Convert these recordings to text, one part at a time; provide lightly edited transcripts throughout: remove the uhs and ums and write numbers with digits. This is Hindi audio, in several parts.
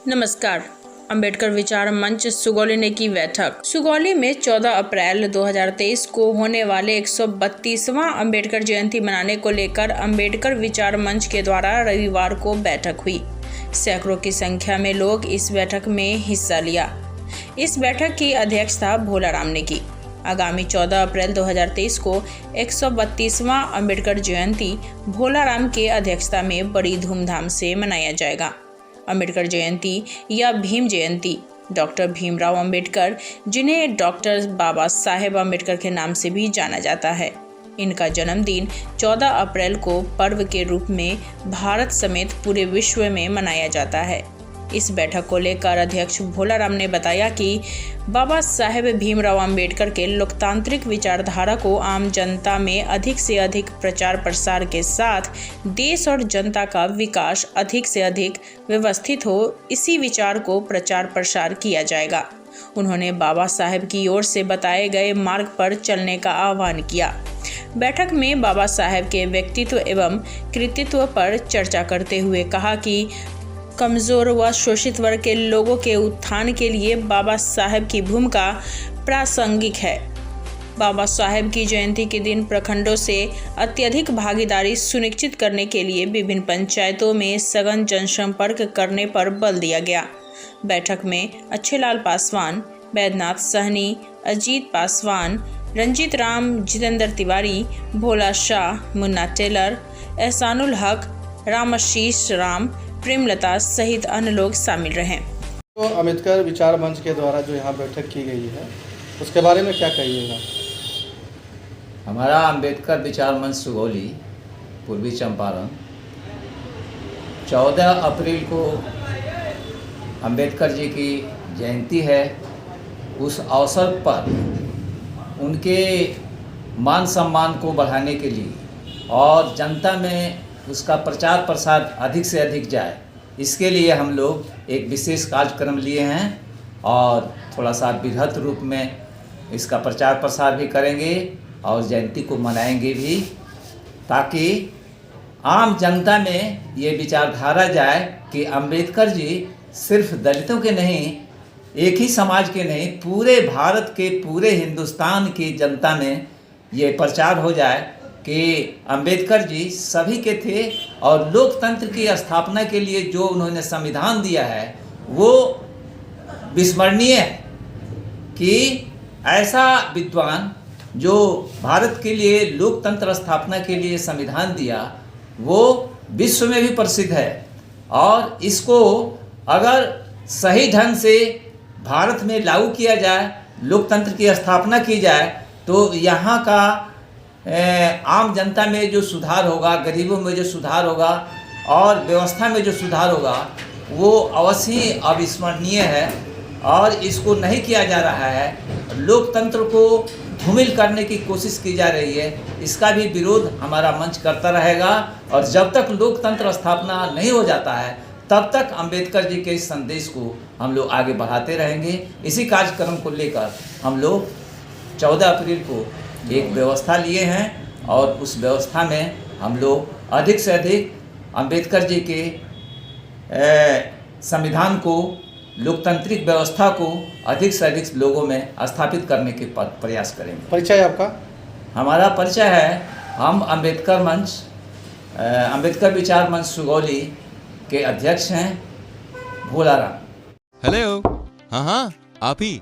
नमस्कार। अंबेडकर विचार मंच सुगौली ने की बैठक। सुगौली में 14 अप्रैल 2023 को होने वाले 132वां अंबेडकर जयंती मनाने को लेकर अंबेडकर विचार मंच के द्वारा रविवार को बैठक हुई। सैकड़ों की संख्या में लोग इस बैठक में हिस्सा लिया। इस बैठक की अध्यक्षता भोला राम ने की। आगामी 14 अप्रैल 2023 को 132वां अंबेडकर जयंती भोला राम के अध्यक्षता में बड़ी धूमधाम से मनाया जाएगा। अंबेडकर जयंती या भीम जयंती डॉक्टर भीमराव अंबेडकर, जिन्हें डॉक्टर बाबा साहेब अंबेडकर के नाम से भी जाना जाता है, इनका जन्मदिन 14 अप्रैल को पर्व के रूप में भारत समेत पूरे विश्व में मनाया जाता है। इस बैठक को लेकर अध्यक्ष भोला राम ने बताया कि बाबा साहेब भीमराव अंबेडकर के लोकतांत्रिक विचारधारा को आम जनता में अधिक से अधिक प्रचार प्रसार के साथ देश और जनता का विकास अधिक से अधिक व्यवस्थित हो, इसी विचार को प्रचार प्रसार किया जाएगा। उन्होंने बाबा साहेब की ओर से बताए गए मार्ग पर चलने का आह्वान किया। बैठक में बाबा साहेब के व्यक्तित्व एवं कृतित्व पर चर्चा करते हुए कहा कि कमज़ोर व शोषित वर्ग के लोगों के उत्थान के लिए बाबा साहेब की भूमिका प्रासंगिक है। बाबा साहेब की जयंती के दिन प्रखंडों से अत्यधिक भागीदारी सुनिश्चित करने के लिए विभिन्न पंचायतों में सघन जनसंपर्क करने पर बल दिया गया। बैठक में अच्छेलाल पासवान, बैद्यनाथ सहनी, अजीत पासवान, रंजीत राम, जितेंद्र तिवारी, भोला शाह, मुन्ना टेलर, एहसानुल हक, रामाशीष राम, प्रेमलता सहित अन्य लोग शामिल रहे। तो अंबेडकर विचार मंच के द्वारा जो यहाँ बैठक की गई है, उसके बारे में क्या कहिएगा? हमारा अंबेडकर विचार मंच सुगौली पूर्वी चंपारण 14 अप्रैल को अंबेडकर जी की जयंती है। उस अवसर पर उनके मान सम्मान को बढ़ाने के लिए और जनता में उसका प्रचार प्रसार अधिक से अधिक जाए, इसके लिए हम लोग एक विशेष कार्यक्रम लिए हैं और थोड़ा सा बृहद रूप में इसका प्रचार प्रसार भी करेंगे और जयंती को मनाएंगे भी, ताकि आम जनता में ये विचारधारा जाए कि अंबेडकर जी सिर्फ दलितों के नहीं, एक ही समाज के नहीं, पूरे भारत के, पूरे हिंदुस्तान की जनता में ये प्रचार हो जाए कि अंबेडकर जी सभी के थे और लोकतंत्र की स्थापना के लिए जो उन्होंने संविधान दिया है वो विस्मरणीय है कि ऐसा विद्वान जो भारत के लिए लोकतंत्र स्थापना के लिए संविधान दिया वो विश्व में भी प्रसिद्ध है। और इसको अगर सही ढंग से भारत में लागू किया जाए, लोकतंत्र की स्थापना की जाए, तो यहाँ का आम जनता में जो सुधार होगा, गरीबों में जो सुधार होगा और व्यवस्था में जो सुधार होगा वो अवश्य ही अविस्मरणीय है। और इसको नहीं किया जा रहा है, लोकतंत्र को धूमिल करने की कोशिश की जा रही है। इसका भी विरोध हमारा मंच करता रहेगा और जब तक लोकतंत्र स्थापना नहीं हो जाता है तब तक अंबेडकर जी के इस संदेश को हम लोग आगे बढ़ाते रहेंगे। इसी कार्यक्रम को लेकर हम लोग 14 अप्रैल को एक व्यवस्था लिए हैं और उस व्यवस्था में हम लोग अधिक से अधिक अंबेडकर जी के संविधान को, लोकतांत्रिक व्यवस्था को अधिक से अधिक लोगों में स्थापित करने के प्रयास करेंगे। परिचय आपका? हमारा परिचय है, हम अंबेडकर मंच, अंबेडकर विचार मंच सुगौली के अध्यक्ष हैं भोला राम। हेलो, हाँ आप ही।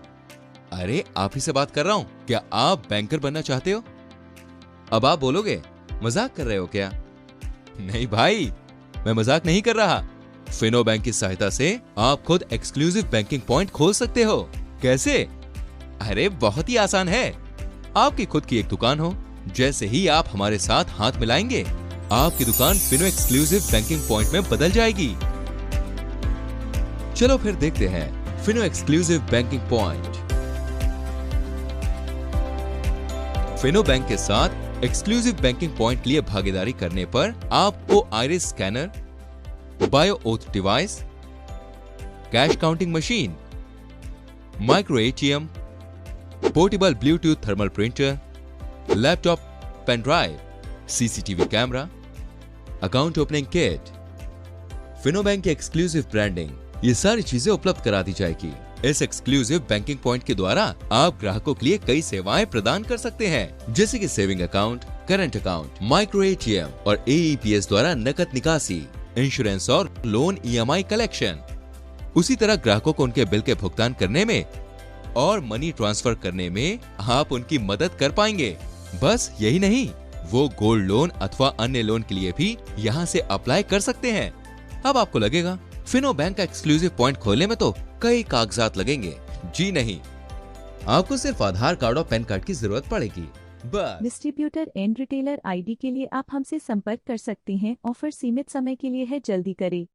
अरे आप ही से बात कर रहा हूँ। क्या आप बैंकर बनना चाहते हो? अब आप बोलोगे मजाक कर रहे हो क्या? नहीं भाई, मैं मजाक नहीं कर रहा। फिनो बैंक की सहायता से आप खुद एक्सक्लूसिव बैंकिंग पॉइंट खोल सकते हो। कैसे? अरे बहुत ही आसान है। आपकी खुद की एक दुकान हो, जैसे ही आप हमारे साथ हाथ मिलाएंगे आपकी दुकान फिनो एक्सक्लूसिव बैंकिंग पॉइंट में बदल जाएगी। चलो फिर देखते हैं Fino exclusive banking point. Fino bank के साथ एक्सक्लूसिव बैंकिंग पॉइंट लिए भागीदारी करने पर आपको iris scanner, bio auth device, cash counting machine, micro ATM, portable Bluetooth thermal printer, laptop, pen drive, CCTV camera, account opening kit, Fino bank की एक्सक्लूसिव ब्रांडिंग, ये सारी चीजें उपलब्ध करा दी जाएगी। इस एक्सक्लूसिव बैंकिंग पॉइंट के द्वारा आप ग्राहकों के लिए कई सेवाएं प्रदान कर सकते हैं, जैसे कि saving account, current account, micro ATM और AEPS द्वारा नकद निकासी, इंश्योरेंस और लोन EMI कलेक्शन। उसी तरह ग्राहकों को उनके बिल के भुगतान करने में और मनी ट्रांसफर करने में आप उनकी मदद कर पाएंगे। बस यही नहीं, वो गोल्ड लोन अथवा अन्य लोन के लिए भी यहाँ से अप्लाई कर सकते हैं। अब आपको लगेगा फिनो बैंक का एक्सक्लूसिव पॉइंट खोलने में तो कई कागजात लगेंगे। जी नहीं, आपको सिर्फ आधार कार्ड और पैन कार्ड की जरूरत पड़ेगी बस। डिस्ट्रीब्यूटर एंड रिटेलर ID के लिए आप हमसे संपर्क कर सकते हैं। ऑफर सीमित समय के लिए है, जल्दी करें।